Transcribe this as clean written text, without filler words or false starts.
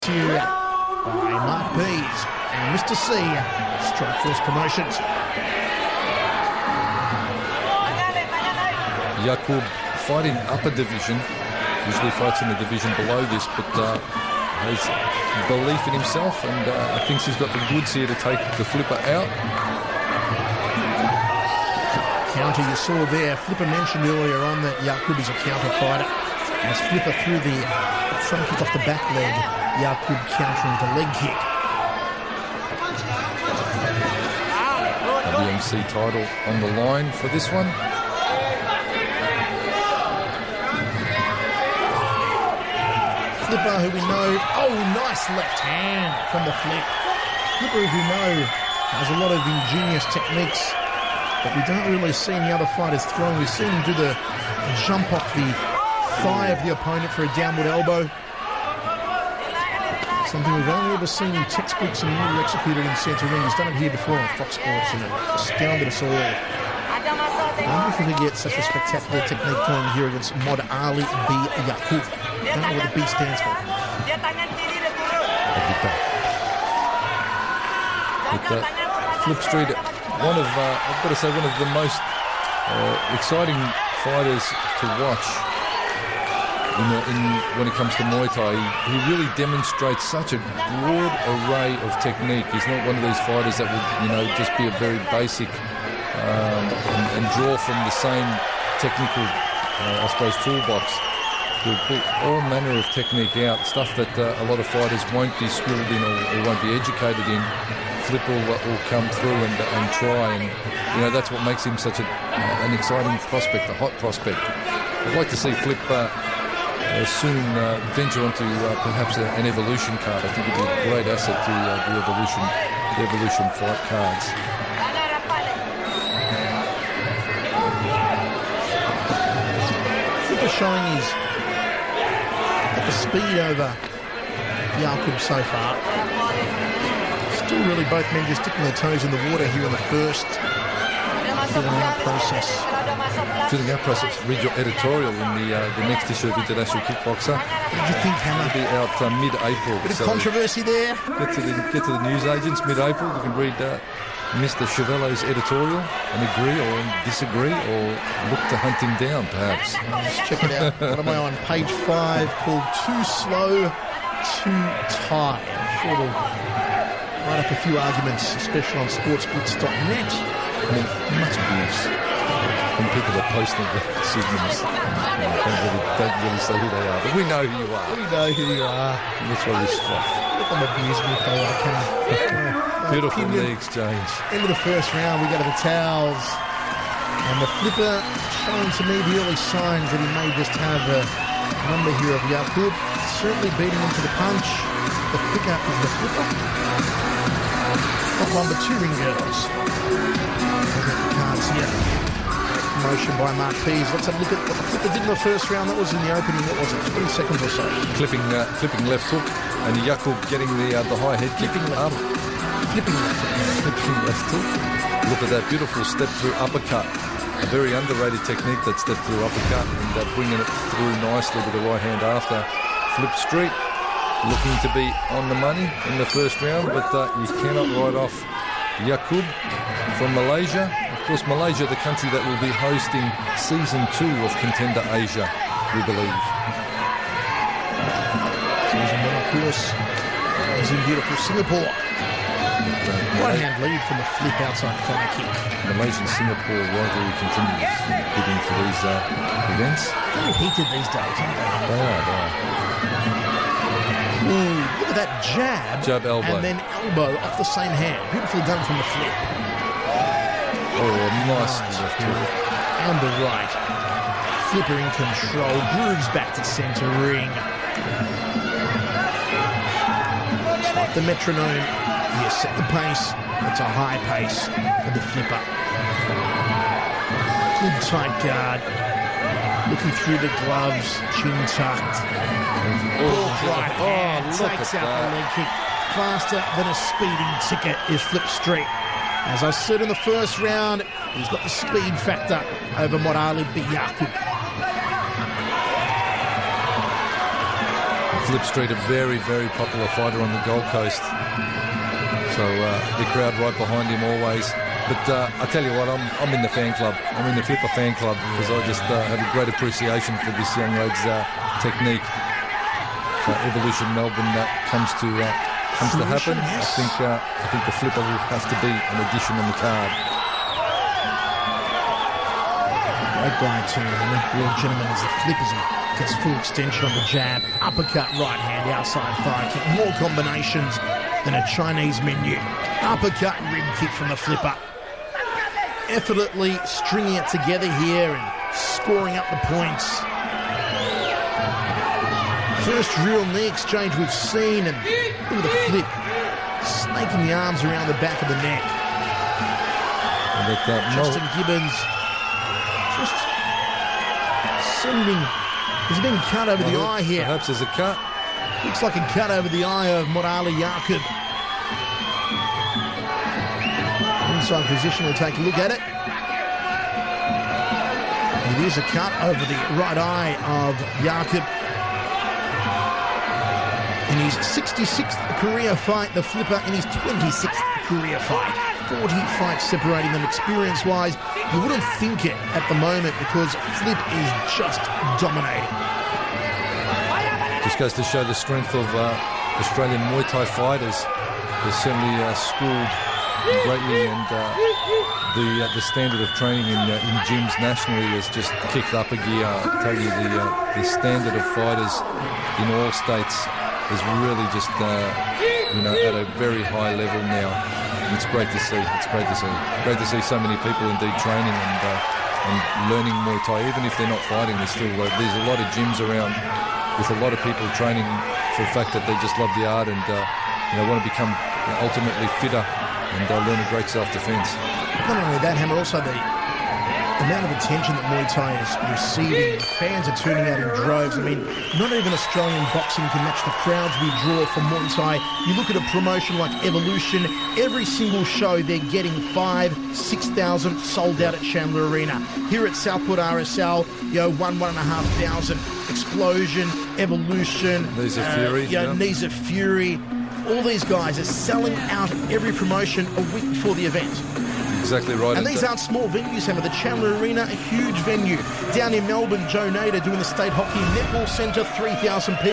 by Mark Pease and Mr. C, Strike Force Promotions. Yakub fighting upper division, usually fights in the division below this, but has belief in himself and thinks he's got the goods here to take the Flipper out. Counter you saw there, Flipper mentioned earlier on that Yakub is a counter fighter. As Flipper threw the front kick off the back leg, Yakub countering the leg kick. WMC title on the line for this one. Flipper, who we know, nice left hand from the flip. Flipper, who we know, has a lot of ingenious techniques, but we don't really see any other fighters throwing. We've seen him do the jump off the thigh of the opponent for a downward elbow. Something we've only ever seen in textbooks and really executed in centre ring. He's done it here before on Fox Sports and it astounded us all. I wonder if we could get such a spectacular technique going here against Mod Ali Yakub. I don't know what the B stands for. With Flip Street, I've got to say, one of the most exciting fighters to watch when it comes to Muay Thai. He really demonstrates such a broad array of technique. He's not one of these fighters that would, just be a very basic and draw from the same technical, toolbox. He'll pull all manner of technique out, stuff that a lot of fighters won't be schooled in or won't be educated in. Flip will come through and try, and that's what makes him such an exciting prospect, a hot prospect. I'd like to see Flip soon venture onto perhaps an Evolution card. I think it'd be a great asset to the Evolution fight cards. Flip is showing he's got the speed over Yakub so far. Still really both men just dipping their toes in the water here in the first filling out process. Filling out process. Read your editorial in the next issue of International Kickboxer. What did you think, Hammer? It'll be out mid-April. Bit of controversy there. Get to the news agents mid-April. You can read Mr. Chevelle's editorial and agree or disagree or look to hunt him down, perhaps. Let's check it out. What am I on? Page 5, called Too Slow, Too Tight. I'm sure it'll write up a few arguments, especially on sportsblitz.net. Much abuse. When people are posting the pseudonyms, don't really say who they are. But we know who you are. We know who you are. And that's why we scoff. Let them abuse me if they like. Beautiful knee exchange. End of the first round, we go to the towels. And the Flipper showing to me the early signs that he may just have a number here of Yakub. Certainly beating him to the punch. The pickup of the Flipper. Top number 2 ring girls. Look at the cards here. Motion by Mark Pease. Let's have a look at what the Flipper did in the first round. That was in the opening. What was it? 3 seconds or so. Clipping left hook, and Yakub getting the high head kick up. Flipping left hook. Look at that beautiful step through uppercut. A very underrated technique, that step through uppercut, and bringing it through nicely with the right hand after. Flip Street looking to be on the money in the first round, but you cannot write off Yakub from Malaysia. Of course, Malaysia, the country that will be hosting Season 2 of Contender Asia, we believe. Season 1, of course, is in beautiful Singapore. Right-hand lead from the flip outside fire kick. Malaysian-Singapore rivalry continues bidding for these events. Very heated these days, aren't they? They are. Ooh, look at that jab, elbow. And then elbow off the same hand. Beautifully done from the flip. Nice left hook. And the right. Flipper in control. Grooves back to centre ring. It's like the metronome. He has set the pace. It's a high pace for the Flipper. Good tight guard. Looking through the gloves. Chin tucked. Takes out the leg kick. Faster than a speeding ticket is Flip Street. As I said in the first round, he's got the speed factor over Mod Ali Yakub. Flip Street, a very, very popular fighter on the Gold Coast. So the crowd right behind him always. But I tell you what, I'm in the fan club. I'm in the Flipper fan club because I just have a great appreciation for this young lady's technique. Evolution Melbourne comes to happen. Yes. I think the Flipper will have to be an addition on the card. Great guy too. Real gentleman as the Flippers gets full extension on the jab, uppercut, right hand, outside thigh kick. More combinations than a Chinese menu. Uppercut and rib kick from the Flipper. Effortlessly stringing it together here and scoring up the points. First real knee exchange we've seen, and look at the flip. Snaking the arms around the back of the neck. Justin Gibbons just sending... He's been cut over the eye here. Perhaps there's a cut. Looks like a cut over the eye of Ali Yakub. Inside position, we'll take a look at it. It is a cut over the right eye of Yakub. In his 66th career fight, the Flipper in his 26th career fight. 40 fights separating them experience-wise. You wouldn't think it at the moment because Flip is just dominating. Just goes to show the strength of Australian Muay Thai fighters. They're certainly schooled greatly, and the standard of training in gyms nationally has just kicked up a gear. I tell you, the standard of fighters in all states is really just at a very high level now. And it's great to see. It's great to see. Great to see so many people indeed training and learning Muay Thai, even if they're not fighting. There's a lot of gyms around with a lot of people training for the fact that they just love the art and want to become ultimately fitter and learn a great self-defense. Not only that, Hammer, also the amount of attention that Muay Thai is receiving. Fans are turning out in droves. I mean, not even Australian boxing can match the crowds we draw for Muay Thai. You look at a promotion like Evolution, every single show they're getting 5,000, 6,000 sold out at Chandler Arena. Here at Southport RSL, 1,500. Explosion, Evolution, Knees of Fury. Knees of Fury. All these guys are selling out every promotion a week before the event. Exactly right. And these aren't small venues, Hammer. The Chandler Arena, a huge venue. Down in Melbourne, Joe Nader doing the State Hockey Netball Centre, 3,000 people.